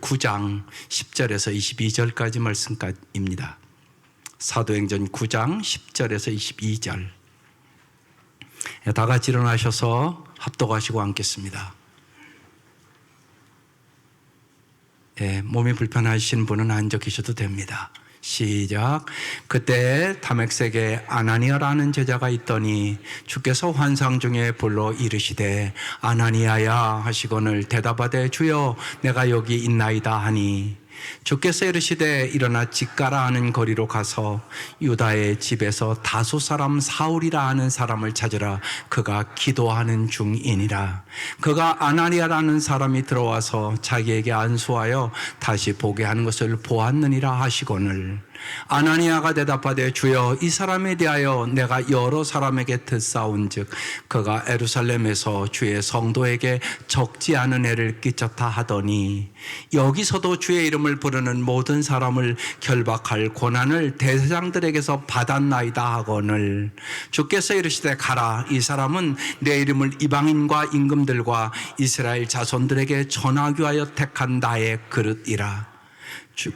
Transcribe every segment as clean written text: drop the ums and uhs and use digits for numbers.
9장 10절에서 22절까지 말씀입니다. 사도행전 9장 10절에서 22절. 다 같이 일어나셔서 합독하시고 앉겠습니다. 몸이 불편하신 분은 앉아 계셔도 됩니다. 시작. 그때 다메섹에 아나니아라는 제자가 있더니 주께서 환상 중에 불러 이르시되 아나니아야 하시거늘 대답하되 주여 내가 여기 있나이다 하니 주께서 이르시되 일어나 직가라 하는 거리로 가서 유다의 집에서 다소 사람 사울이라 하는 사람을 찾으라. 그가 기도하는 중이니라. 그가 아나니아라는 사람이 들어와서 자기에게 안수하여 다시 보게 하는 것을 보았느니라 하시거늘 아나니아가 대답하되 주여 이 사람에 대하여 내가 여러 사람에게 듣사온즉 그가 예루살렘에서 주의 성도에게 적지 않은 애를 끼쳤다 하더니 여기서도 주의 이름을 부르는 모든 사람을 결박할 권한을 대제사장들에게서 받았나이다 하거늘 주께서 이르시되 가라. 이 사람은 내 이름을 이방인과 임금들과 이스라엘 자손들에게 전하기 위하여 택한 나의 그릇이라.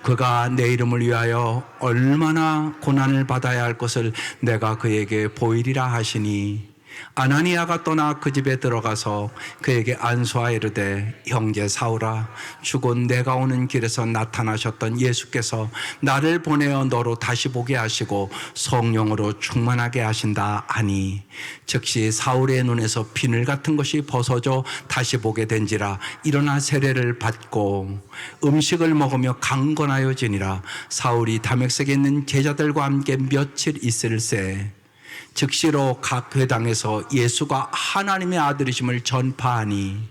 그가 내 이름을 위하여 얼마나 고난을 받아야 할 것을 내가 그에게 보이리라 하시니 아나니아가 떠나 그 집에 들어가서 그에게 안수하여 이르되 형제 사울아 주곧 내가 오는 길에서 나타나셨던 예수께서 나를 보내어 너로 다시 보게 하시고 성령으로 충만하게 하신다 하니 즉시 사울의 눈에서 비늘 같은 것이 벗어져 다시 보게 된지라 일어나 세례를 받고 음식을 먹으며 강건하여 지니라. 사울이 다메섹에 있는 제자들과 함께 며칠 있을새 즉시로 각 회당에서 예수가 하나님의 아들이심을 전파하니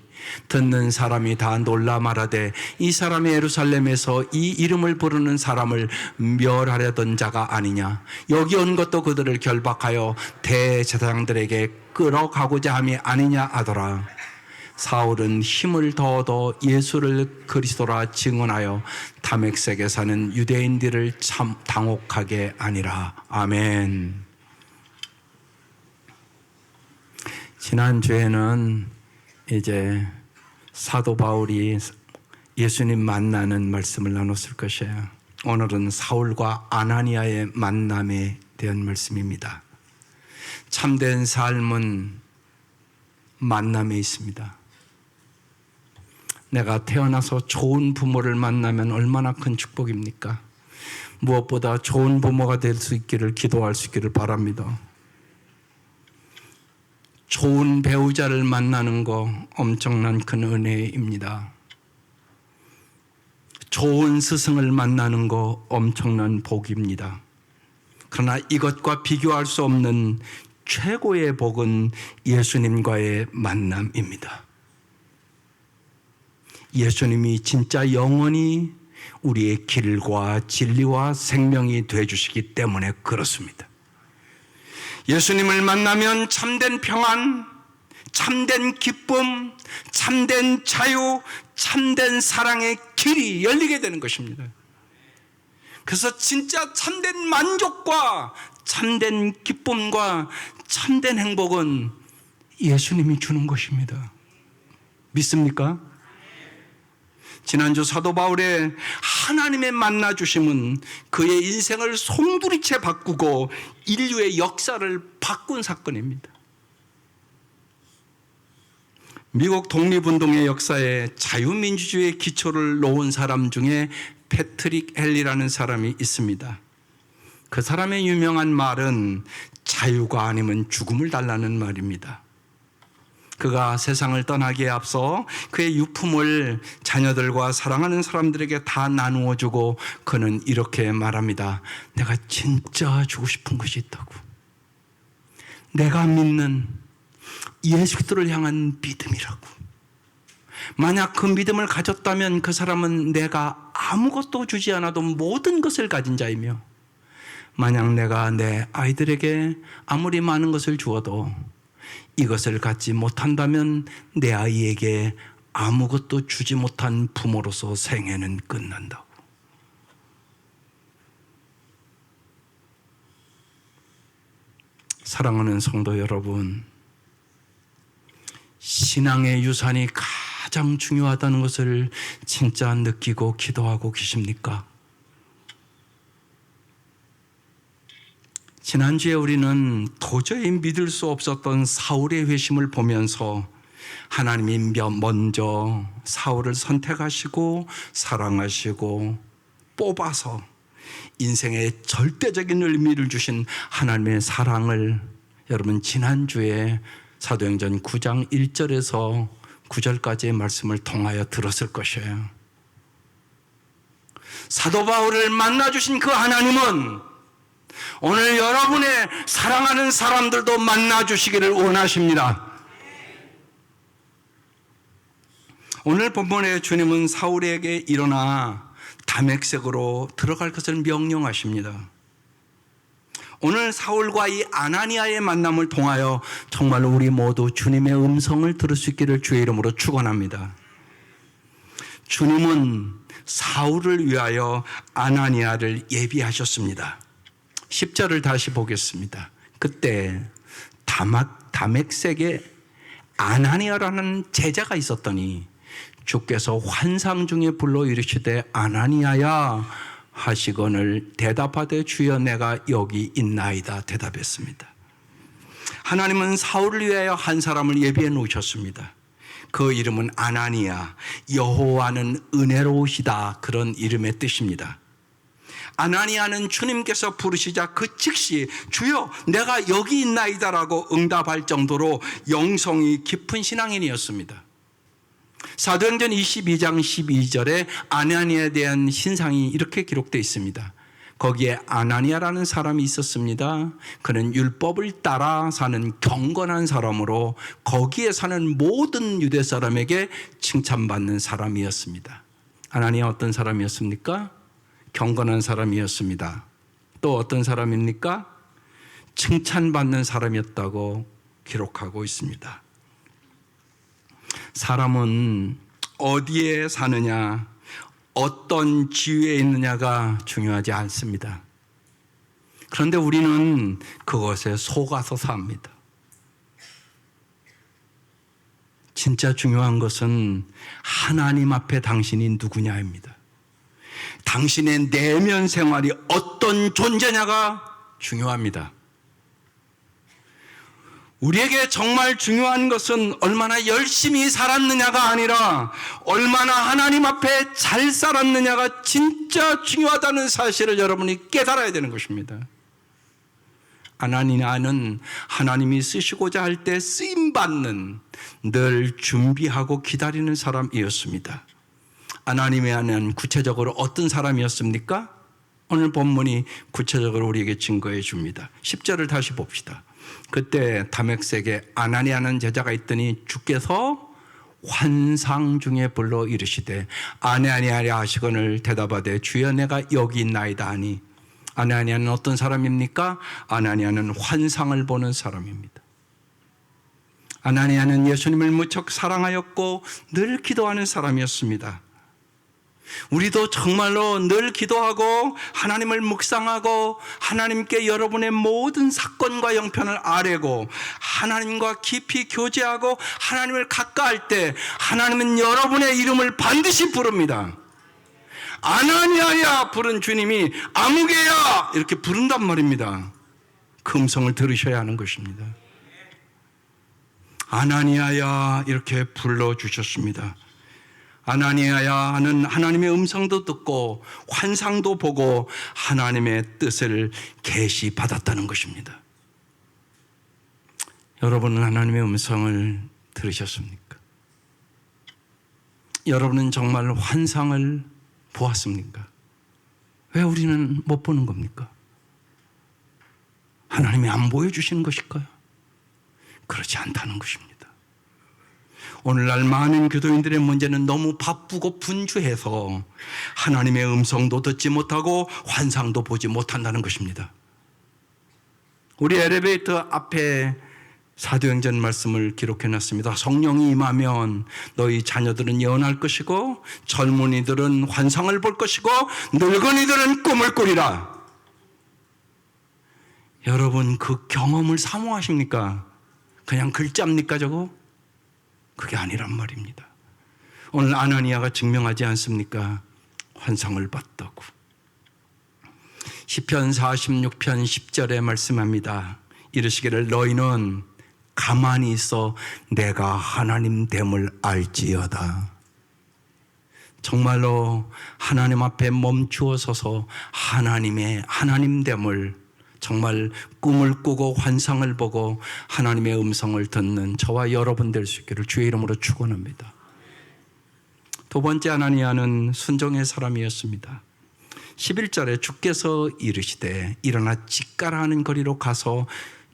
듣는 사람이 다 놀라 말하되 이 사람이 예루살렘에서 이 이름을 부르는 사람을 멸하려던 자가 아니냐. 여기 온 것도 그들을 결박하여 대제사장들에게 끌어가고자 함이 아니냐 하더라. 사울은 힘을 더 얻어 예수를 그리스도라 증언하여 다메섹에 사는 유대인들을 참 당혹하게 하니라. 아멘. 지난주에는 이제 사도 바울이 예수님 만나는 말씀을 나눴을 것이에요. 오늘은 사울과 아나니아의 만남에 대한 말씀입니다. 참된 삶은 만남에 있습니다. 내가 태어나서 좋은 부모를 만나면 얼마나 큰 축복입니까? 무엇보다 좋은 부모가 될 수 있기를 기도할 수 있기를 바랍니다. 좋은 배우자를 만나는 거 엄청난 큰 은혜입니다. 좋은 스승을 만나는 거 엄청난 복입니다. 그러나 이것과 비교할 수 없는 최고의 복은 예수님과의 만남입니다. 예수님이 진짜 영원히 우리의 길과 진리와 생명이 되어주시기 때문에 그렇습니다. 예수님을 만나면 참된 평안, 참된 기쁨, 참된 자유, 참된 사랑의 길이 열리게 되는 것입니다. 그래서 진짜 참된 만족과 참된 기쁨과 참된 행복은 예수님이 주는 것입니다. 믿습니까? 지난주 사도 바울의 하나님의 만나주심은 그의 인생을 송두리째 바꾸고 인류의 역사를 바꾼 사건입니다. 미국 독립운동의 역사에 자유민주주의의 기초를 놓은 사람 중에 패트릭 헨리라는 사람이 있습니다. 그 사람의 유명한 말은 자유가 아니면 죽음을 달라는 말입니다. 그가 세상을 떠나기에 앞서 그의 유품을 자녀들과 사랑하는 사람들에게 다 나누어 주고 그는 이렇게 말합니다. 내가 진짜 주고 싶은 것이 있다고. 내가 믿는 예수 그리스도를 향한 믿음이라고. 만약 그 믿음을 가졌다면 그 사람은 내가 아무것도 주지 않아도 모든 것을 가진 자이며 만약 내가 내 아이들에게 아무리 많은 것을 주어도 이것을 갖지 못한다면 내 아이에게 아무것도 주지 못한 부모로서 생애는 끝난다고. 사랑하는 성도 여러분, 신앙의 유산이 가장 중요하다는 것을 진짜 느끼고 기도하고 계십니까? 지난주에 우리는 도저히 믿을 수 없었던 사울의 회심을 보면서 하나님이 먼저 사울을 선택하시고 사랑하시고 뽑아서 인생의 절대적인 의미를 주신 하나님의 사랑을 여러분 지난주에 사도행전 9장 1절에서 9절까지의 말씀을 통하여 들었을 것이에요. 사도 바울을 만나주신 그 하나님은 오늘 여러분의 사랑하는 사람들도 만나주시기를 원하십니다. 오늘 본문에 주님은 사울에게 일어나 다메섹으로 들어갈 것을 명령하십니다. 오늘 사울과 이 아나니아의 만남을 통하여 정말 우리 모두 주님의 음성을 들을 수 있기를 주의 이름으로 축원합니다. 주님은 사울을 위하여 아나니아를 예비하셨습니다. 10절을 다시 보겠습니다. 그때 다메섹에 아나니아라는 제자가 있었더니 주께서 환상 중에 불러 이르시되 아나니아야 하시거늘 대답하되 주여 내가 여기 있나이다 대답했습니다. 하나님은 사울을 위하여 한 사람을 예비해 놓으셨습니다. 그 이름은 아나니아, 여호와는 은혜로우시다, 그런 이름의 뜻입니다. 아나니아는 주님께서 부르시자 그 즉시 주여 내가 여기 있나이다라고 응답할 정도로 영성이 깊은 신앙인이었습니다. 사도행전 22장 12절에 아나니아에 대한 신상이 이렇게 기록되어 있습니다. 거기에 아나니아라는 사람이 있었습니다. 그는 율법을 따라 사는 경건한 사람으로 거기에 사는 모든 유대 사람에게 칭찬받는 사람이었습니다. 아나니아 어떤 사람이었습니까? 경건한 사람이었습니다. 또 어떤 사람입니까? 칭찬받는 사람이었다고 기록하고 있습니다. 사람은 어디에 사느냐, 어떤 지위에 있느냐가 중요하지 않습니다. 그런데 우리는 그것에 속아서 삽니다. 진짜 중요한 것은 하나님 앞에 당신이 누구냐입니다. 당신의 내면 생활이 어떤 존재냐가 중요합니다. 우리에게 정말 중요한 것은 얼마나 열심히 살았느냐가 아니라 얼마나 하나님 앞에 잘 살았느냐가 진짜 중요하다는 사실을 여러분이 깨달아야 되는 것입니다. 아나니아는 하나님이 쓰시고자 할 때 쓰임받는, 늘 준비하고 기다리는 사람이었습니다. 아나니아는 구체적으로 어떤 사람이었습니까? 오늘 본문이 구체적으로 우리에게 증거해 줍니다. 10절을 다시 봅시다. 그때 다메섹에 아나니아는 제자가 있더니 주께서 환상 중에 불러 이르시되 아나니아라 하시거늘 대답하되 주여 내가 여기 있나이다 하니, 아나니아는 어떤 사람입니까? 아나니아는 환상을 보는 사람입니다. 아나니아는 예수님을 무척 사랑하였고 늘 기도하는 사람이었습니다. 우리도 정말로 늘 기도하고 하나님을 묵상하고 하나님께 여러분의 모든 사건과 형편을 아뢰고 하나님과 깊이 교제하고 하나님을 가까이할 때 하나님은 여러분의 이름을 반드시 부릅니다. 아나니아야 부른 주님이 아무개야 이렇게 부른단 말입니다. 그 음성을 들으셔야 하는 것입니다. 아나니아야 이렇게 불러주셨습니다. 아나니아야 하는 하나님의 음성도 듣고 환상도 보고 하나님의 뜻을 계시받았다는 것입니다. 여러분은 하나님의 음성을 들으셨습니까? 여러분은 정말 환상을 보았습니까? 왜 우리는 못 보는 겁니까? 하나님이 안 보여주시는 것일까요? 그렇지 않다는 것입니다. 오늘날 많은 교도인들의 문제는 너무 바쁘고 분주해서 하나님의 음성도 듣지 못하고 환상도 보지 못한다는 것입니다. 우리 엘리베이터 앞에 사도행전 말씀을 기록해놨습니다. 성령이 임하면 너희 자녀들은 예언할 것이고 젊은이들은 환상을 볼 것이고 늙은이들은 꿈을 꾸리라. 여러분 그 경험을 사모하십니까? 그냥 글자입니까 저거? 그게 아니란 말입니다. 오늘 아나니아가 증명하지 않습니까? 환상을 봤다고. 시편 46편 10절에 말씀합니다. 이르시기를 너희는 가만히 있어 내가 하나님 됨을 알지어다. 정말로 하나님 앞에 멈추어 서서 하나님 됨을, 정말 꿈을 꾸고 환상을 보고 하나님의 음성을 듣는 저와 여러분 될 수 있기를 주의 이름으로 축원합니다. 두 번째, 아나니아는 순종의 사람이었습니다. 11절에 주께서 이르시되 일어나 직가라 하는 거리로 가서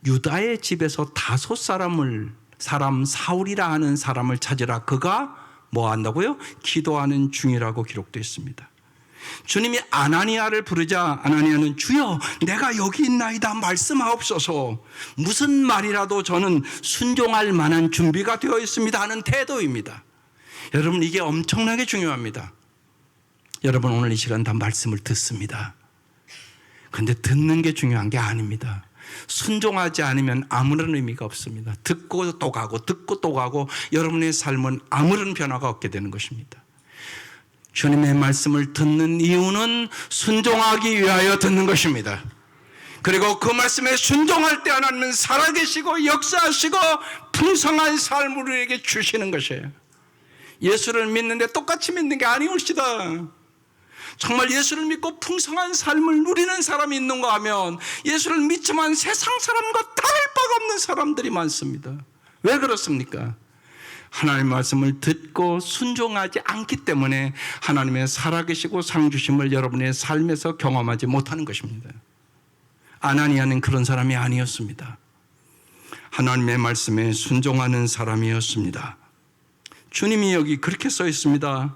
유다의 집에서 다섯 사람 사울이라 하는 사람을 찾으라. 그가 뭐 한다고요? 기도하는 중이라고 기록되어 있습니다. 주님이 아나니아를 부르자 아나니아는 주여 내가 여기 있나이다 말씀하옵소서, 무슨 말이라도 저는 순종할 만한 준비가 되어 있습니다 하는 태도입니다. 여러분, 이게 엄청나게 중요합니다. 여러분, 오늘 이 시간 다 말씀을 듣습니다. 그런데 듣는 게 중요한 게 아닙니다. 순종하지 않으면 아무런 의미가 없습니다. 듣고 또 가고 듣고 또 가고 여러분의 삶은 아무런 변화가 없게 되는 것입니다. 주님의 말씀을 듣는 이유는 순종하기 위하여 듣는 것입니다. 그리고 그 말씀에 순종할 때 하나님은 살아계시고 역사하시고 풍성한 삶을 우리에게 주시는 것이에요. 예수를 믿는데 똑같이 믿는 게 아니옵시다. 정말 예수를 믿고 풍성한 삶을 누리는 사람이 있는가 하면 예수를 믿지만 세상 사람과 다를 바가 없는 사람들이 많습니다. 왜 그렇습니까? 하나님의 말씀을 듣고 순종하지 않기 때문에 하나님의 살아계시고 상주심을 여러분의 삶에서 경험하지 못하는 것입니다. 아나니아는 그런 사람이 아니었습니다. 하나님의 말씀에 순종하는 사람이었습니다. 주님이 여기 그렇게 써 있습니다.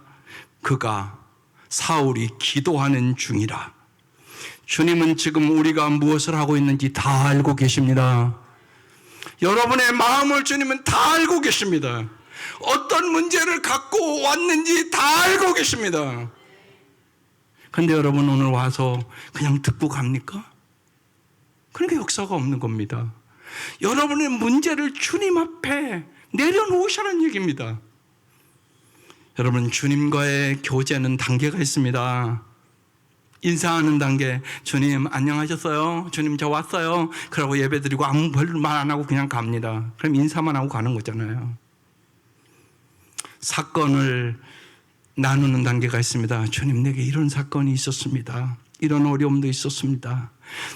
그가 사울이 기도하는 중이라. 주님은 지금 우리가 무엇을 하고 있는지 다 알고 계십니다. 여러분의 마음을 주님은 다 알고 계십니다. 어떤 문제를 갖고 왔는지 다 알고 계십니다. 그런데 여러분, 오늘 와서 그냥 듣고 갑니까? 그러니까 역사가 없는 겁니다. 여러분의 문제를 주님 앞에 내려놓으시라는 얘기입니다. 여러분, 주님과의 교제는 단계가 있습니다. 인사하는 단계, 주님 안녕하셨어요? 주님 저 왔어요? 그러고 예배드리고 아무 별로 말 안 하고 그냥 갑니다. 그럼 인사만 하고 가는 거잖아요. 사건을 나누는 단계가 있습니다. 주님, 내게 이런 사건이 있었습니다. 이런 어려움도 있었습니다.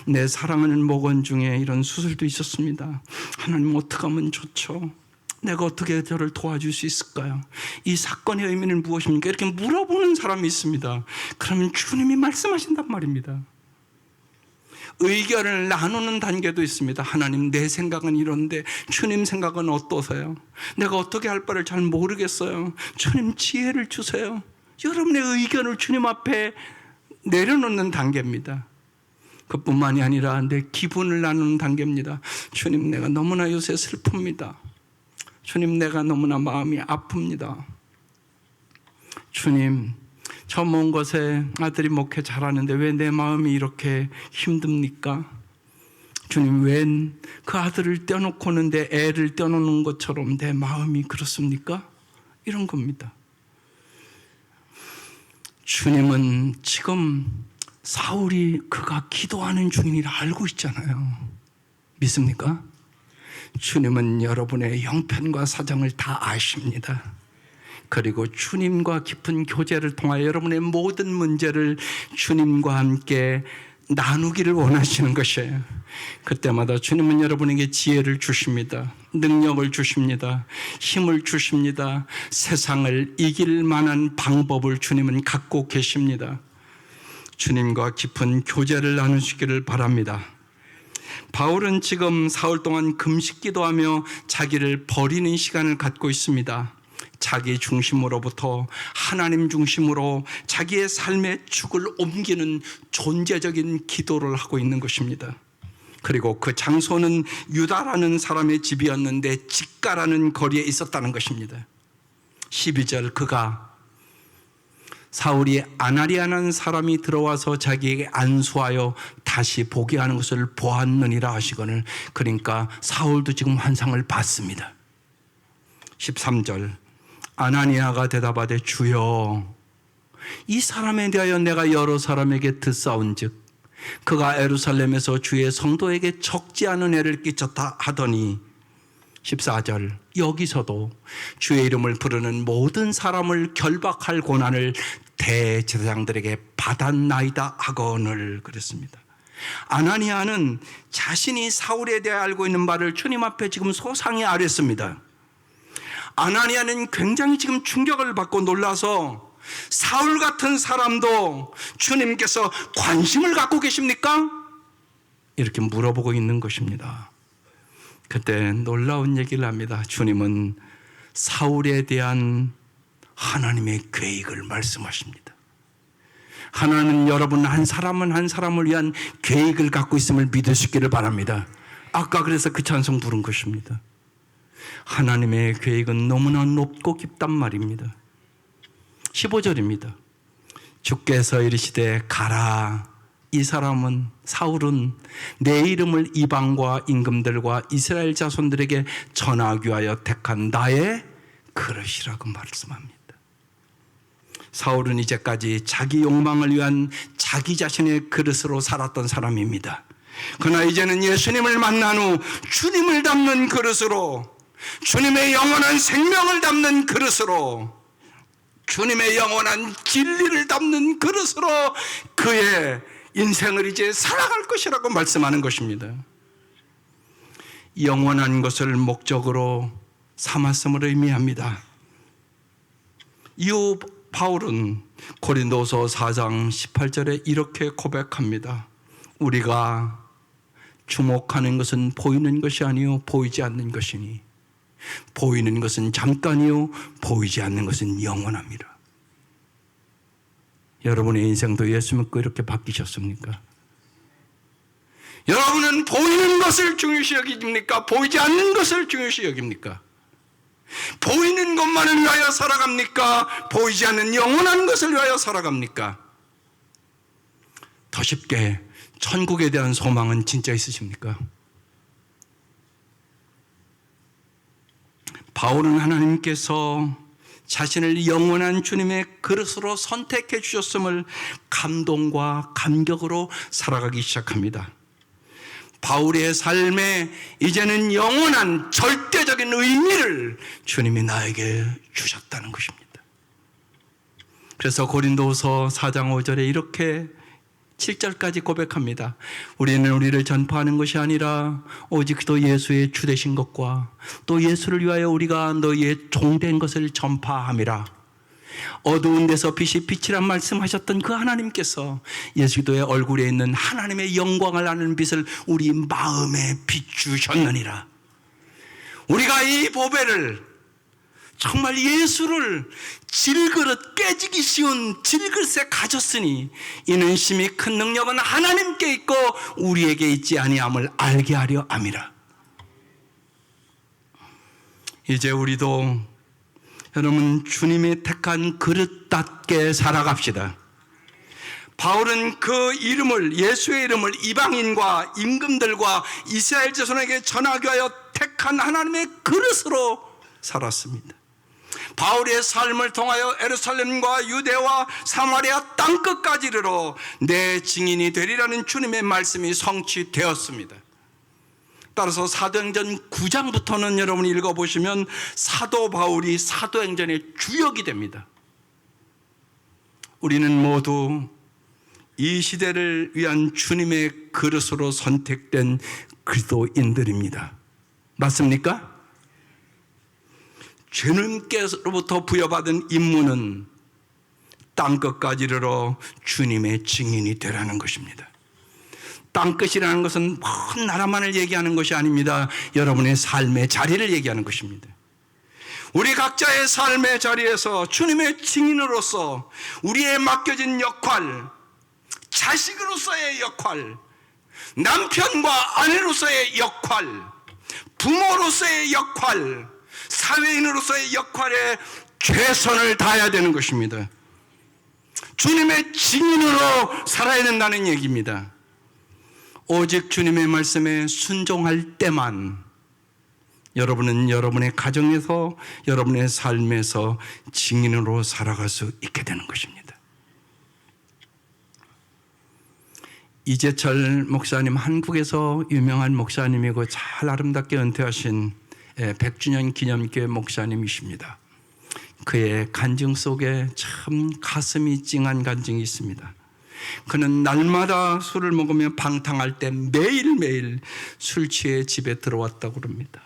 내 사랑하는 목원 중에 이런 수술도 있었습니다. 하나님, 어떻게 하면 좋죠? 내가 어떻게 저를 도와줄 수 있을까요? 이 사건의 의미는 무엇입니까? 이렇게 물어보는 사람이 있습니다. 그러면 주님이 말씀하신단 말입니다. 의견을 나누는 단계도 있습니다. 하나님, 내 생각은 이런데 주님 생각은 어떠세요? 내가 어떻게 할 바를 잘 모르겠어요. 주님, 지혜를 주세요. 여러분의 의견을 주님 앞에 내려놓는 단계입니다. 그뿐만이 아니라 내 기분을 나누는 단계입니다. 주님, 내가 너무나 요새 슬픕니다. 주님, 내가 너무나 마음이 아픕니다. 주님, 저 먼 곳에 아들이 목회 잘하는데 왜 내 마음이 이렇게 힘듭니까? 주님, 왜 그 아들을 떼어놓고는 내 애를 떼어놓는 것처럼 내 마음이 그렇습니까? 이런 겁니다. 주님은 지금 사울이 그가 기도하는 중이라 알고 있잖아요. 믿습니까? 주님은 여러분의 형편과 사정을 다 아십니다. 그리고 주님과 깊은 교제를 통하여 여러분의 모든 문제를 주님과 함께 나누기를 원하시는 것이에요. 그때마다 주님은 여러분에게 지혜를 주십니다. 능력을 주십니다. 힘을 주십니다. 세상을 이길 만한 방법을 주님은 갖고 계십니다. 주님과 깊은 교제를 나누시기를 바랍니다. 바울은 지금 사흘 동안 금식 기도하며 자기를 버리는 시간을 갖고 있습니다. 자기 중심으로부터 하나님 중심으로 자기의 삶의 축을 옮기는 존재적인 기도를 하고 있는 것입니다. 그리고 그 장소는 유다라는 사람의 집이었는데 직가라는 거리에 있었다는 것입니다. 12절, 그가 사울이 아나니아라는 사람이 들어와서 자기에게 안수하여 다시 보게 하는 것을 보았느니라 하시거늘, 그러니까 사울도 지금 환상을 봤습니다. 13절, 아나니아가 대답하되 주여, 이 사람에 대하여 내가 여러 사람에게 듣사온즉 그가 예루살렘에서 주의 성도에게 적지 않은 애를 끼쳤다 하더니 14절, 여기서도 주의 이름을 부르는 모든 사람을 결박할 고난을 대제사장들에게 받았나이다 하거늘 그랬습니다. 아나니아는 자신이 사울에 대해 알고 있는 바를 주님 앞에 지금 소상히 아뢰습니다. 아나니아는 굉장히 지금 충격을 받고 놀라서 사울 같은 사람도 주님께서 관심을 갖고 계십니까? 이렇게 물어보고 있는 것입니다. 그때 놀라운 얘기를 합니다. 주님은 사울에 대한 하나님의 계획을 말씀하십니다. 하나님은 여러분 한 사람은 한 사람을 위한 계획을 갖고 있음을 믿으시기를 바랍니다. 아까 그래서 그 찬송 부른 것입니다. 하나님의 계획은 너무나 높고 깊단 말입니다. 15절입니다. 주께서 이르시되 가라. 이 사람은 사울은 내 이름을 이방과 임금들과 이스라엘 자손들에게 전하기 위하여 택한 나의 그릇이라고 말씀합니다. 사울은 이제까지 자기 욕망을 위한 자기 자신의 그릇으로 살았던 사람입니다. 그러나 이제는 예수님을 만난 후 주님을 담는 그릇으로, 주님의 영원한 생명을 담는 그릇으로, 주님의 영원한 진리를 담는 그릇으로 그의 인생을 이제 살아갈 것이라고 말씀하는 것입니다. 영원한 것을 목적으로 삼았음을 의미합니다. 이후 바울은 고린도서 4장 18절에 이렇게 고백합니다. 우리가 주목하는 것은 보이는 것이 아니요 보이지 않는 것이니 보이는 것은 잠깐이요 보이지 않는 것은 영원합니다. 여러분의 인생도 예수 믿고 이렇게 바뀌셨습니까? 여러분은 보이는 것을 중요시 여깁니까? 보이지 않는 것을 중요시 여깁니까? 보이는 것만을 위하여 살아갑니까? 보이지 않는 영원한 것을 위하여 살아갑니까? 더 쉽게 천국에 대한 소망은 진짜 있으십니까? 바울은 하나님께서 자신을 영원한 주님의 그릇으로 선택해 주셨음을 감동과 감격으로 살아가기 시작합니다. 바울의 삶에 이제는 영원한 절대적인 의미를 주님이 나에게 주셨다는 것입니다. 그래서 고린도서 4장 5절에 이렇게 7절까지 고백합니다. 우리는 우리를 전파하는 것이 아니라 오직 또 예수의 주 되신 것과 또 예수를 위하여 우리가 너희의 종된 것을 전파함이라. 어두운 데서 빛이 빛이란 말씀하셨던 그 하나님께서 예수 그리스도의 얼굴에 있는 하나님의 영광을 아는 빛을 우리 마음에 비추셨느니라. 우리가 이 보배를 정말 예수를 질그릇 깨지기 쉬운 질그릇에 가졌으니 이는 심히 큰 능력은 하나님께 있고 우리에게 있지 아니함을 알게 하려 함이라. 이제 우리도 여러분 주님이 택한 그릇답게 살아갑시다. 바울은 그 이름을, 예수의 이름을 이방인과 임금들과 이스라엘 자손에게 전하기 위하여 택한 하나님의 그릇으로 살았습니다. 바울의 삶을 통하여 예루살렘과 유대와 사마리아 땅끝까지 이르러 내 증인이 되리라는 주님의 말씀이 성취되었습니다. 따라서 사도행전 9장부터는 여러분이 읽어보시면 사도 바울이 사도행전의 주역이 됩니다. 우리는 모두 이 시대를 위한 주님의 그릇으로 선택된 그리스도인들입니다. 맞습니까? 주님께로부터 부여받은 임무는 땅끝까지 이르러 주님의 증인이 되라는 것입니다. 땅끝이라는 것은 먼 나라만을 얘기하는 것이 아닙니다. 여러분의 삶의 자리를 얘기하는 것입니다. 우리 각자의 삶의 자리에서 주님의 증인으로서 우리의 맡겨진 역할, 자식으로서의 역할, 남편과 아내로서의 역할, 부모로서의 역할, 사회인으로서의 역할에 최선을 다해야 되는 것입니다. 주님의 증인으로 살아야 된다는 얘기입니다. 오직 주님의 말씀에 순종할 때만 여러분은 여러분의 가정에서, 여러분의 삶에서 증인으로 살아갈 수 있게 되는 것입니다. 이재철 목사님, 한국에서 유명한 목사님이고 잘 아름답게 은퇴하신 100주년 기념교회 목사님이십니다. 그의 간증 속에 참 가슴이 찡한 간증이 있습니다. 그는 날마다 술을 먹으며 방탕할 때 매일매일 술 취해 집에 들어왔다고 그럽니다.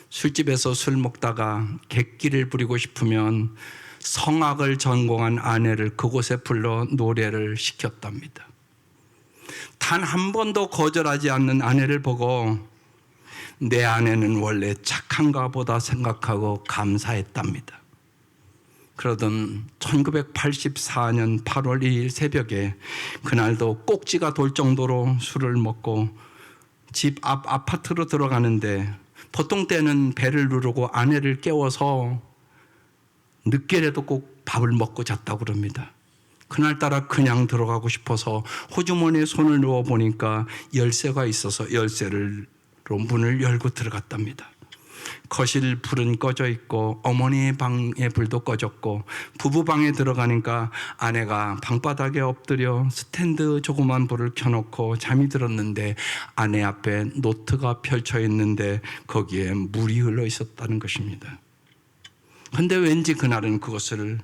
술집에서 술 먹다가 객기를 부리고 싶으면 성악을 전공한 아내를 그곳에 불러 노래를 시켰답니다. 단 한 번도 거절하지 않는 아내를 보고 내 아내는 원래 착한가 보다 생각하고 감사했답니다. 그러던 1984년 8월 2일 새벽에 그날도 꼭지가 돌 정도로 술을 먹고 집 앞 아파트로 들어가는데 보통 때는 배를 누르고 아내를 깨워서 늦게라도 꼭 밥을 먹고 잤다고 그럽니다. 그날따라 그냥 들어가고 싶어서 호주머니에 손을 넣어 보니까 열쇠가 있어서 열쇠로 문을 열고 들어갔답니다. 거실 불은 꺼져 있고 어머니의 방에 불도 꺼졌고 부부 방에 들어가니까 아내가 방바닥에 엎드려 스탠드 조그만 불을 켜놓고 잠이 들었는데 아내 앞에 노트가 펼쳐 있는데 거기에 물이 흘러 있었다는 것입니다. 그런데 왠지 그날은 그것을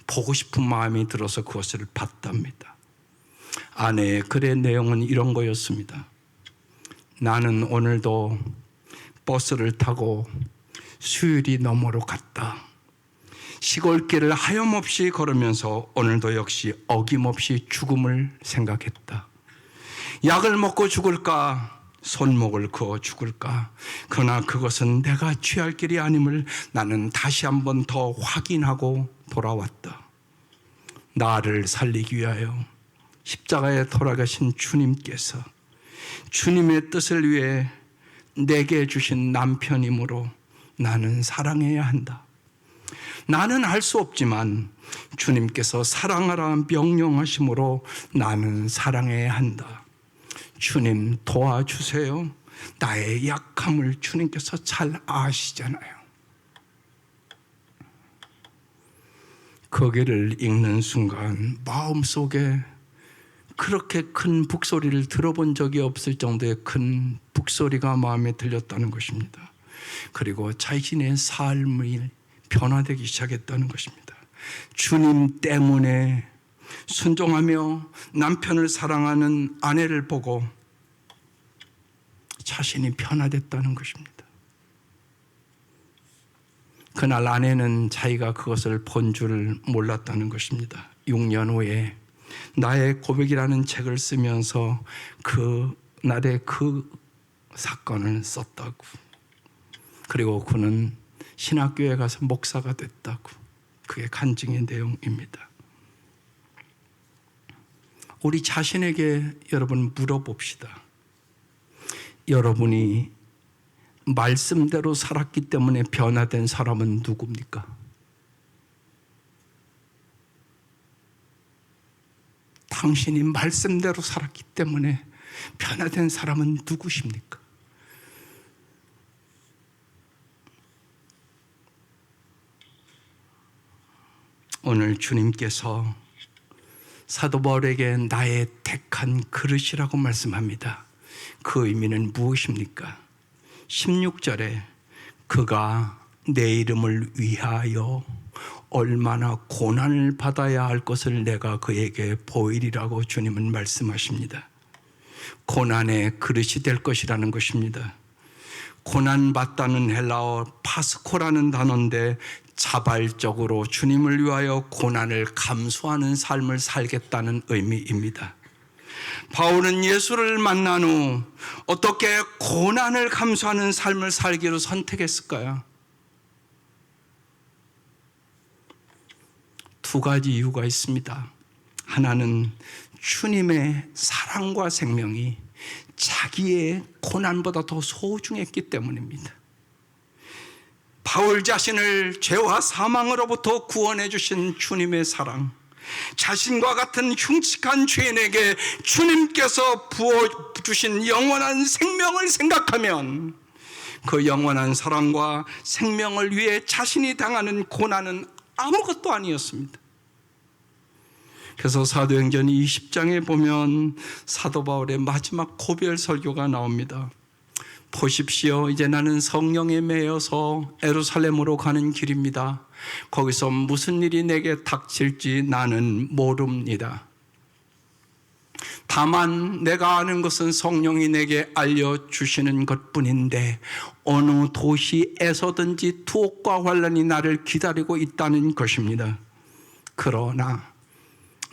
보고 싶은 마음이 들어서 그것을 봤답니다. 아내의 글의 내용은 이런 거였습니다. 나는 오늘도 버스를 타고 수유리 너머로 갔다. 시골길을 하염없이 걸으면서 오늘도 역시 어김없이 죽음을 생각했다. 약을 먹고 죽을까? 손목을 그어 죽을까? 그러나 그것은 내가 취할 길이 아님을 나는 다시 한 번 더 확인하고 돌아왔다. 나를 살리기 위하여 십자가에 돌아가신 주님께서 주님의 뜻을 위해 내게 주신 남편이므로 나는 사랑해야 한다. 나는 할 수 없지만 주님께서 사랑하라 명령하심으로 나는 사랑해야 한다. 주님 도와주세요. 나의 약함을 주님께서 잘 아시잖아요. 거기를 읽는 순간 마음속에 그렇게 큰 북소리를 들어본 적이 없을 정도의 큰 북소리가 마음에 들렸다는 것입니다. 그리고 자신의 삶이 변화되기 시작했다는 것입니다. 주님 때문에 순종하며 남편을 사랑하는 아내를 보고 자신이 변화됐다는 것입니다. 그날 아내는 자기가 그것을 본 줄 몰랐다는 것입니다. 6년 후에 나의 고백이라는 책을 쓰면서 그날의 그 사건을 썼다고. 그리고 그는 신학교에 가서 목사가 됐다고. 그게 간증의 내용입니다. 우리 자신에게 여러분 물어봅시다. 여러분이 말씀대로 살았기 때문에 변화된 사람은 누굽니까? 당신이 말씀대로 살았기 때문에 변화된 사람은 누구십니까? 오늘 주님께서 사도 바울에게 나의 택한 그릇이라고 말씀합니다. 그 의미는 무엇입니까? 16절에 그가 내 이름을 위하여 얼마나 고난을 받아야 할 것을 내가 그에게 보이리라고 주님은 말씀하십니다. 고난의 그릇이 될 것이라는 것입니다. 고난받다는 헬라어 파스코라는 단어인데 자발적으로 주님을 위하여 고난을 감수하는 삶을 살겠다는 의미입니다. 바울은 예수를 만난 후 어떻게 고난을 감수하는 삶을 살기로 선택했을까요? 두 가지 이유가 있습니다. 하나는 주님의 사랑과 생명이 자기의 고난보다 더 소중했기 때문입니다. 바울 자신을 죄와 사망으로부터 구원해 주신 주님의 사랑, 자신과 같은 흉측한 죄인에게 주님께서 부어주신 영원한 생명을 생각하면 그 영원한 사랑과 생명을 위해 자신이 당하는 고난은 아무것도 아니었습니다. 그래서 사도행전 20장에 보면 사도 바울의 마지막 고별 설교가 나옵니다. 보십시오, 이제 나는 성령에 매여서 예루살렘으로 가는 길입니다. 거기서 무슨 일이 내게 닥칠지 나는 모릅니다. 다만 내가 아는 것은 성령이 내게 알려주시는 것뿐인데 어느 도시에서든지 투옥과 환난이 나를 기다리고 있다는 것입니다. 그러나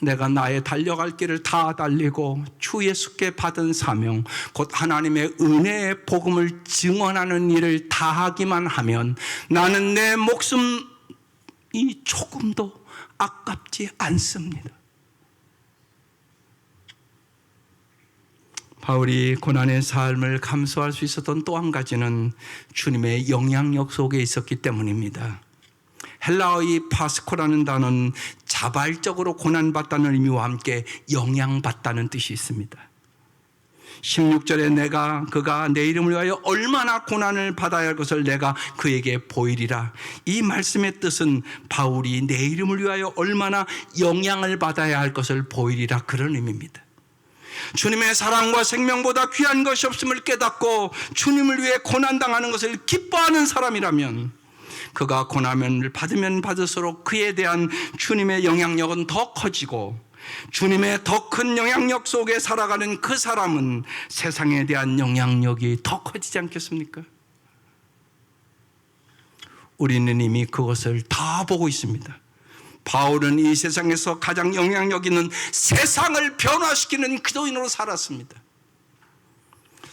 내가 나의 달려갈 길을 다 달리고 주 예수께 받은 사명, 곧 하나님의 은혜의 복음을 증언하는 일을 다하기만 하면 나는 내 목숨이 조금도 아깝지 않습니다. 바울이 고난의 삶을 감수할 수 있었던 또 한 가지는 주님의 영향력 속에 있었기 때문입니다. 헬라어의 파스코라는 단어는 자발적으로 고난받다는 의미와 함께 영향받다는 뜻이 있습니다. 16절에 그가 내 이름을 위하여 얼마나 고난을 받아야 할 것을 내가 그에게 보이리라. 이 말씀의 뜻은 바울이 내 이름을 위하여 얼마나 영향을 받아야 할 것을 보이리라, 그런 의미입니다. 주님의 사랑과 생명보다 귀한 것이 없음을 깨닫고 주님을 위해 고난당하는 것을 기뻐하는 사람이라면 그가 고난을 받으면 받을수록 그에 대한 주님의 영향력은 더 커지고 주님의 더 큰 영향력 속에 살아가는 그 사람은 세상에 대한 영향력이 더 커지지 않겠습니까? 우리는 이미 그것을 다 보고 있습니다. 바울은 이 세상에서 가장 영향력 있는 세상을 변화시키는 기도인으로 살았습니다.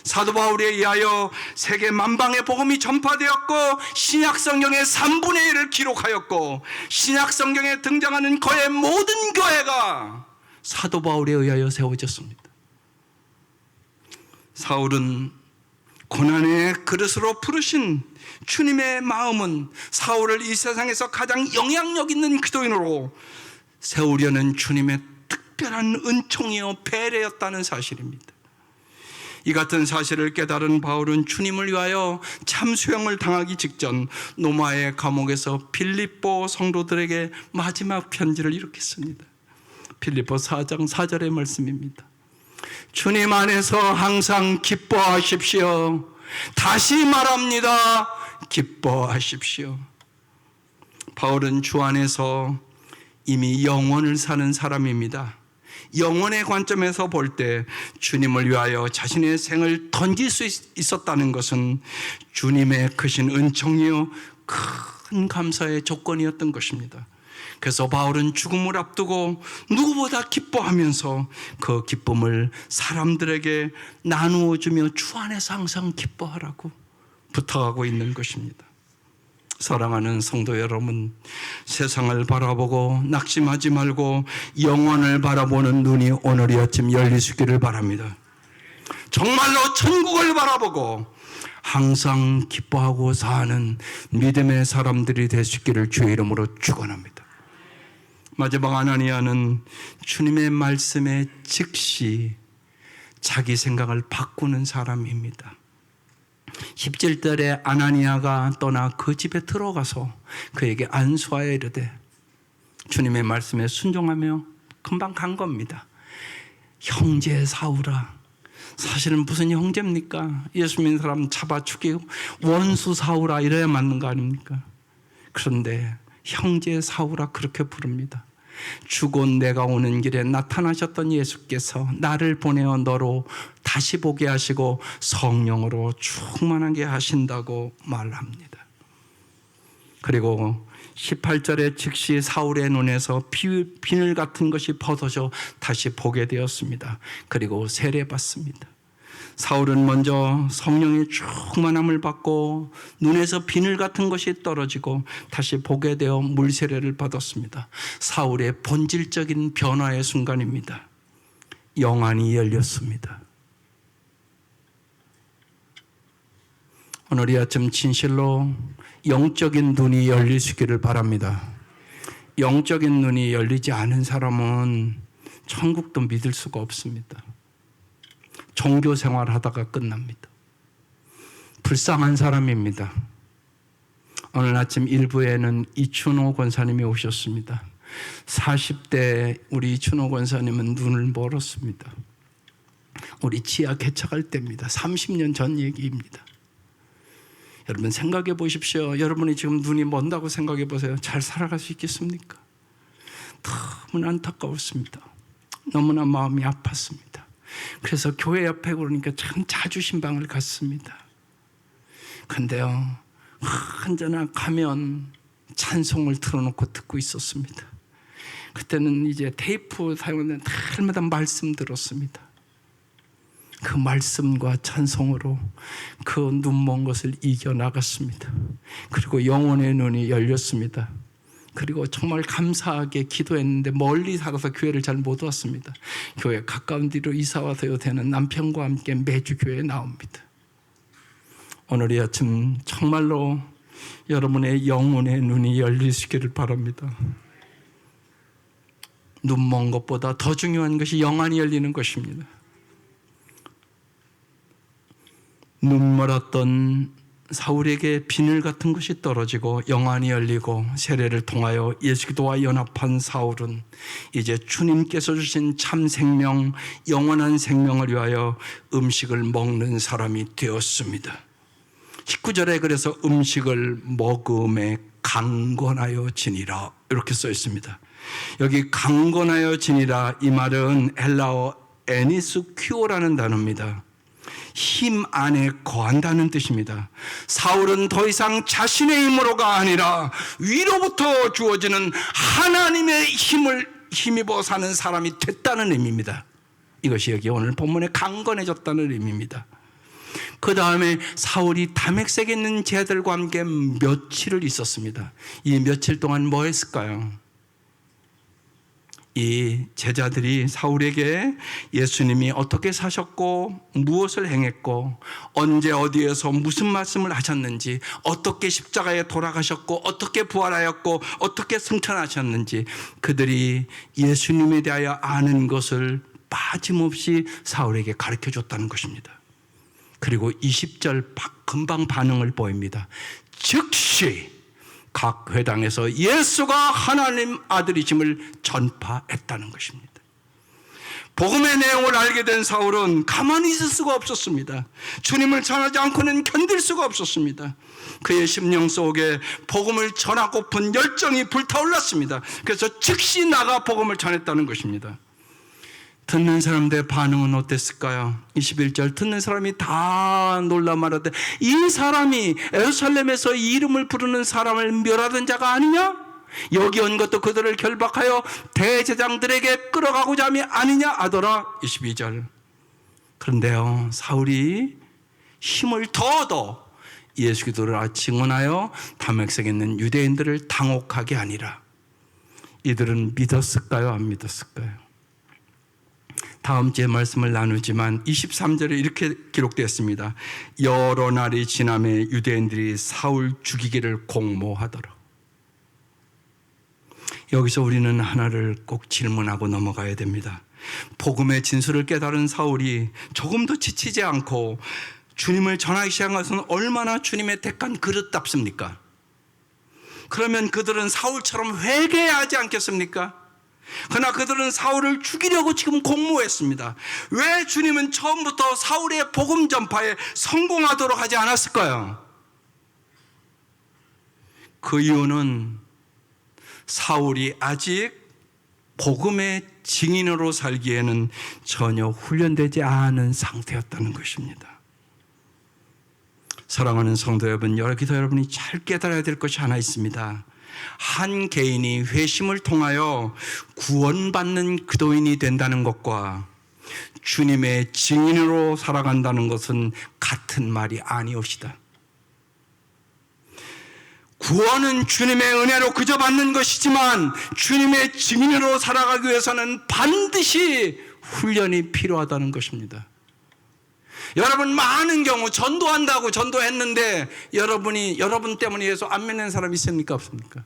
사도 바울에 의하여 세계 만방의 복음이 전파되었고 신약 성경의 3분의 1을 기록하였고 신약 성경에 등장하는 거의 모든 교회가 사도 바울에 의하여 세워졌습니다. 사울은 고난의 그릇으로 부르신 주님의 마음은 사울을 이 세상에서 가장 영향력 있는 기도인으로 세우려는 주님의 특별한 은총이요 배려였다는 사실입니다. 이 같은 사실을 깨달은 바울은 주님을 위하여 참수형을 당하기 직전 로마의 감옥에서 빌립보 성도들에게 마지막 편지를 이렇게 씁니다. 빌립보 4장 4절의 말씀입니다. 주님 안에서 항상 기뻐하십시오. 다시 말합니다. 기뻐하십시오. 바울은 주 안에서 이미 영원을 사는 사람입니다. 영원의 관점에서 볼 때 주님을 위하여 자신의 생을 던질 수 있었다는 것은 주님의 크신 은총이요 큰 감사의 조건이었던 것입니다. 그래서 바울은 죽음을 앞두고 누구보다 기뻐하면서 그 기쁨을 사람들에게 나누어 주며 주 안에서 항상 기뻐하라고 부탁하고 있는 것입니다. 사랑하는 성도 여러분, 세상을 바라보고 낙심하지 말고 영원을 바라보는 눈이 오늘 이 아침 열리시기를 바랍니다. 정말로 천국을 바라보고 항상 기뻐하고 사는 믿음의 사람들이 되시기를 주의 이름으로 축원합니다. 마지막 아나니아는 주님의 말씀에 즉시 자기 생각을 바꾸는 사람입니다. 17절에 아나니아가 떠나 그 집에 들어가서 그에게 안수하여 이르되, 주님의 말씀에 순종하며 금방 간 겁니다. 형제 사울아. 사실은 무슨 형제입니까? 예수 믿는 사람 잡아 죽이고 원수 사울아 이래야 맞는 거 아닙니까? 그런데 형제 사울아 그렇게 부릅니다. 주고 내가 오는 길에 나타나셨던 예수께서 나를 보내어 너로 다시 보게 하시고 성령으로 충만하게 하신다고 말합니다. 그리고 18절에 즉시 사울의 눈에서 비늘 같은 것이 벗어져 다시 보게 되었습니다. 그리고 세례받습니다. 사울은 먼저 성령의 충만함을 받고 눈에서 비늘 같은 것이 떨어지고 다시 보게 되어 물세례를 받았습니다. 사울의 본질적인 변화의 순간입니다. 영안이 열렸습니다. 오늘 이 아침 진실로 영적인 눈이 열리시기를 바랍니다. 영적인 눈이 열리지 않은 사람은 천국도 믿을 수가 없습니다. 종교 생활 하다가 끝납니다. 불쌍한 사람입니다. 오늘 아침 일부에는 이춘호 권사님이 오셨습니다. 40대 우리 이춘호 권사님은 눈을 멀었습니다. 우리 지하 개척할 때입니다. 30년 전 얘기입니다. 여러분 생각해 보십시오. 여러분이 지금 눈이 먼다고 생각해 보세요. 잘 살아갈 수 있겠습니까? 너무나 안타까웠습니다. 너무나 마음이 아팠습니다. 그래서 교회 옆에 그러니까 참 자주 신방을 갔습니다. 근데요, 언제나 가면 찬송을 틀어놓고 듣고 있었습니다. 그때는 이제 테이프 사용하는 날마다 말씀 들었습니다. 그 말씀과 찬송으로 그 눈먼 것을 이겨나갔습니다. 그리고 영혼의 눈이 열렸습니다. 그리고 정말 감사하게 기도했는데 멀리 살아서 교회를 잘 못 왔습니다. 교회 가까운 데로 이사 와서 요새는 남편과 함께 매주 교회에 나옵니다. 오늘 이 아침 정말로 여러분의 영혼의 눈이 열리시기를 바랍니다. 눈먼 것보다 더 중요한 것이 영안이 열리는 것입니다. 눈멀었던 사울에게 비늘 같은 것이 떨어지고 영안이 열리고 세례를 통하여 예수 그리스도와 연합한 사울은 이제 주님께서 주신 참 생명, 영원한 생명을 위하여 음식을 먹는 사람이 되었습니다. 19절에 그래서 음식을 먹음에 강건하여 지니라 이렇게 써 있습니다. 여기 강건하여 지니라 이 말은 헬라어 에니스큐오라는 단어입니다. 힘 안에 거한다는 뜻입니다. 사울은 더 이상 자신의 힘으로가 아니라 위로부터 주어지는 하나님의 힘을 힘입어 사는 사람이 됐다는 의미입니다. 이것이 여기 오늘 본문에 강건해졌다는 의미입니다. 그 다음에 사울이 다메섹에 있는 제자들과 함께 며칠을 있었습니다. 이 며칠 동안 뭐 했을까요? 이 제자들이 사울에게 예수님이 어떻게 사셨고 무엇을 행했고 언제 어디에서 무슨 말씀을 하셨는지 어떻게 십자가에 돌아가셨고 어떻게 부활하였고 어떻게 승천하셨는지 그들이 예수님에 대하여 아는 것을 빠짐없이 사울에게 가르쳐줬다는 것입니다. 그리고 20절 금방 반응을 보입니다. 즉시 각 회당에서 예수가 하나님 아들이심을 전파했다는 것입니다. 복음의 내용을 알게 된 사울은 가만히 있을 수가 없었습니다. 주님을 전하지 않고는 견딜 수가 없었습니다. 그의 심령 속에 복음을 전하고픈 열정이 불타올랐습니다. 그래서 즉시 나가 복음을 전했다는 것입니다. 듣는 사람들의 반응은 어땠을까요? 21절 듣는 사람이 다 놀라 말하되 이 사람이 예루살렘에서 이 이름을 부르는 사람을 멸하던 자가 아니냐? 여기 온 것도 그들을 결박하여 대제장들에게 끌어가고자 함이 아니냐 하더라. 22절. 그런데요, 사울이 힘을 더 얻어 예수 그리스도를 증언하여 다메섹에 있는 유대인들을 당혹하게 하니라. 이들은 믿었을까요? 안 믿었을까요? 다음 주에 말씀을 나누지만 23절에 이렇게 기록되었습니다. 여러 날이 지남에 유대인들이 사울 죽이기를 공모하더라. 여기서 우리는 하나를 꼭 질문하고 넘어가야 됩니다. 복음의 진술을 깨달은 사울이 조금도 지치지 않고 주님을 전하기 시작한 것은 얼마나 주님의 택한 그릇답습니까? 그러면 그들은 사울처럼 회개해야 하지 않겠습니까? 그러나 그들은 사울을 죽이려고 지금 공모했습니다. 왜 주님은 처음부터 사울의 복음 전파에 성공하도록 하지 않았을까요? 그 이유는 사울이 아직 복음의 증인으로 살기에는 전혀 훈련되지 않은 상태였다는 것입니다. 사랑하는 성도 여러분, 기도 여러분이 잘 깨달아야 될 것이 하나 있습니다. 한 개인이 회심을 통하여 구원받는 기도인이 된다는 것과 주님의 증인으로 살아간다는 것은 같은 말이 아니옵시다. 구원은 주님의 은혜로 그저 받는 것이지만 주님의 증인으로 살아가기 위해서는 반드시 훈련이 필요하다는 것입니다. 여러분 많은 경우 전도한다고 전도했는데 여러분 때문에 예수 안 믿는 사람 있습니까? 없습니까?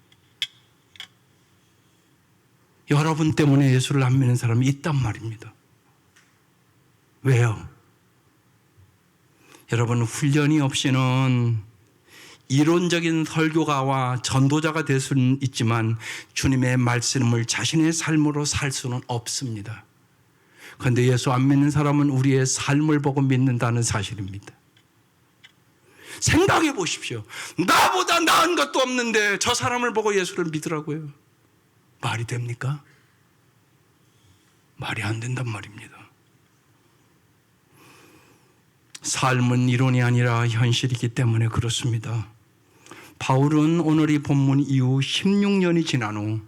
여러분 때문에 예수를 안 믿는 사람이 있단 말입니다. 왜요? 여러분, 훈련이 없이는 이론적인 설교가와 전도자가 될 수는 있지만 주님의 말씀을 자신의 삶으로 살 수는 없습니다. 그런데 예수 안 믿는 사람은 우리의 삶을 보고 믿는다는 사실입니다. 생각해 보십시오. 나보다 나은 것도 없는데 저 사람을 보고 예수를 믿으라고요. 말이 됩니까? 말이 안 된단 말입니다. 삶은 이론이 아니라 현실이기 때문에 그렇습니다. 바울은 오늘 이 본문 이후 16년이 지난 후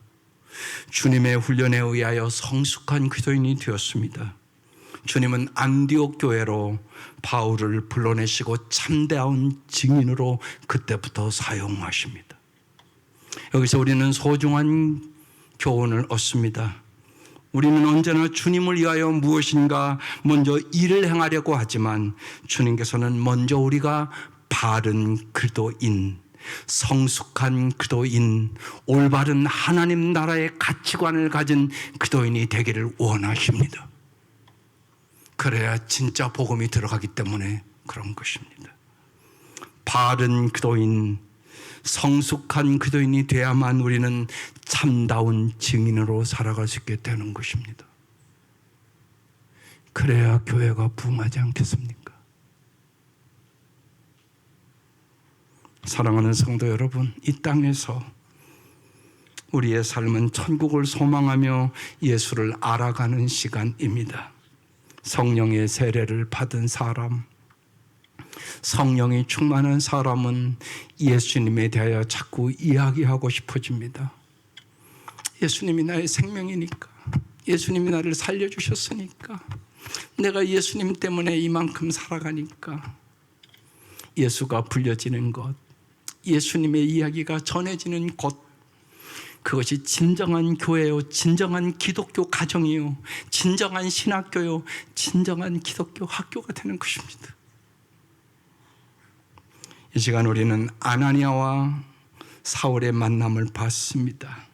주님의 훈련에 의하여 성숙한 기도인이 되었습니다. 주님은 안디옥 교회로 바울을 불러내시고 참다운 증인으로 그때부터 사용하십니다. 여기서 우리는 소중한 교훈을 얻습니다. 우리는 언제나 주님을 위하여 무엇인가 먼저 일을 행하려고 하지만 주님께서는 먼저 우리가 바른 기도인, 성숙한 기도인, 올바른 하나님 나라의 가치관을 가진 기도인이 되기를 원하십니다. 그래야 진짜 복음이 들어가기 때문에 그런 것입니다. 바른 기도인, 성숙한 기도인이 돼야만 우리는 참다운 증인으로 살아갈 수 있게 되는 것입니다. 그래야 교회가 부흥하지 않겠습니까? 사랑하는 성도 여러분, 이 땅에서 우리의 삶은 천국을 소망하며 예수를 알아가는 시간입니다. 성령의 세례를 받은 사람, 성령이 충만한 사람은 예수님에 대하여 자꾸 이야기하고 싶어집니다. 예수님이 나의 생명이니까, 예수님이 나를 살려주셨으니까, 내가 예수님 때문에 이만큼 살아가니까, 예수가 불려지는 것, 예수님의 이야기가 전해지는 곳, 그것이 진정한 교회요, 진정한 기독교 가정이요, 진정한 신학교요, 진정한 기독교 학교가 되는 것입니다. 이 시간 우리는 아나니아와 사울의 만남을 봤습니다.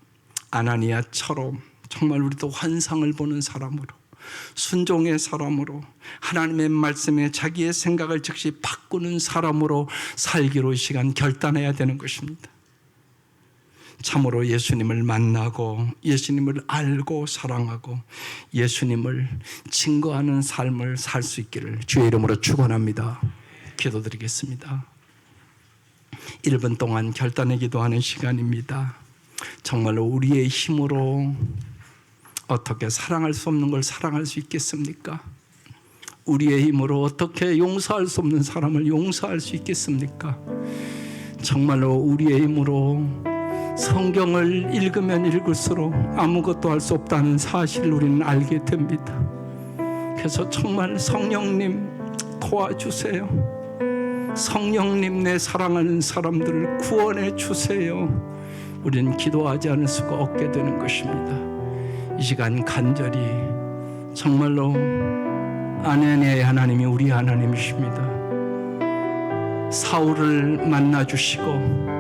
아나니아처럼 정말 우리도 환상을 보는 사람으로, 순종의 사람으로, 하나님의 말씀에 자기의 생각을 즉시 바꾸는 사람으로 살기로 이 시간 결단해야 되는 것입니다. 참으로 예수님을 만나고 예수님을 알고 사랑하고 예수님을 증거하는 삶을 살 수 있기를 주의 이름으로 축원합니다. 기도드리겠습니다. 1분 동안 결단의 기도하는 시간입니다. 정말로 우리의 힘으로 어떻게 사랑할 수 없는 걸 사랑할 수 있겠습니까? 우리의 힘으로 어떻게 용서할 수 없는 사람을 용서할 수 있겠습니까? 정말로 우리의 힘으로 성경을 읽으면 읽을수록 아무것도 할 수 없다는 사실을 우리는 알게 됩니다. 그래서 정말 성령님 도와주세요. 성령님, 내 사랑하는 사람들을 구원해 주세요. 우리는 기도하지 않을 수가 없게 되는 것입니다. 이 시간 간절히 정말로 아나니아의 하나님이 우리 하나님이십니다. 사울을 만나주시고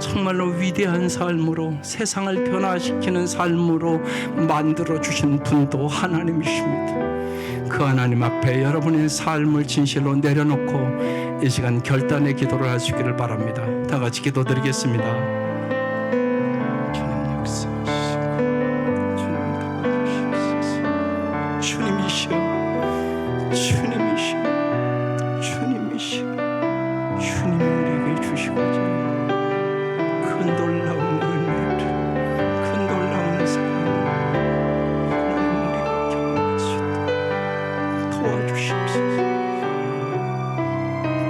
정말로 위대한 삶으로, 세상을 변화시키는 삶으로 만들어주신 분도 하나님이십니다. 그 하나님 앞에 여러분의 삶을 진실로 내려놓고 이 시간 결단의 기도를 하시기를 바랍니다. 다 같이 기도드리겠습니다. 주님 역사하시고 주님 도와주시옵소서. 주님이시여, 주님이시여, 주님이시여, 주님이 우리에게 주시고자 그 놀라운 은혜를, 그 놀라운 사랑을 하나님 우리가 경험할 수 있도록 도와주시옵소서.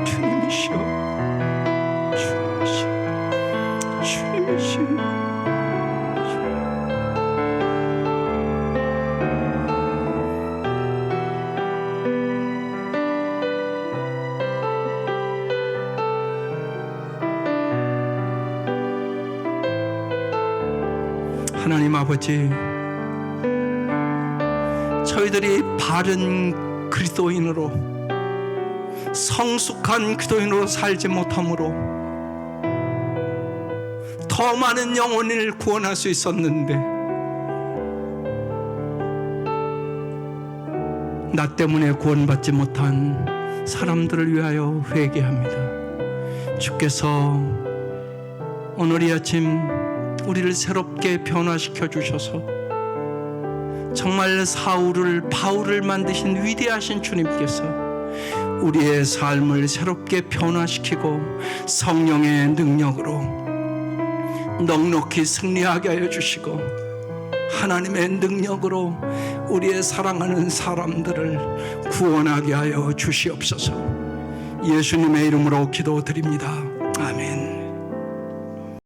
주님이시여, 주님이시여, 주님이시여. 하나님 아버지, 저희들이 바른 그리스도인으로, 성숙한 그리스도인으로 살지 못함으로 더 많은 영혼을 구원할 수 있었는데 나 때문에 구원받지 못한 사람들을 위하여 회개합니다. 주께서 오늘 이 아침 우리를 새롭게 변화시켜 주셔서 정말 사울을 바울을 만드신 위대하신 주님께서 우리의 삶을 새롭게 변화시키고 성령의 능력으로 넉넉히 승리하게 하여 주시고 하나님의 능력으로 우리의 사랑하는 사람들을 구원하게 하여 주시옵소서. 예수님의 이름으로 기도드립니다. 아멘.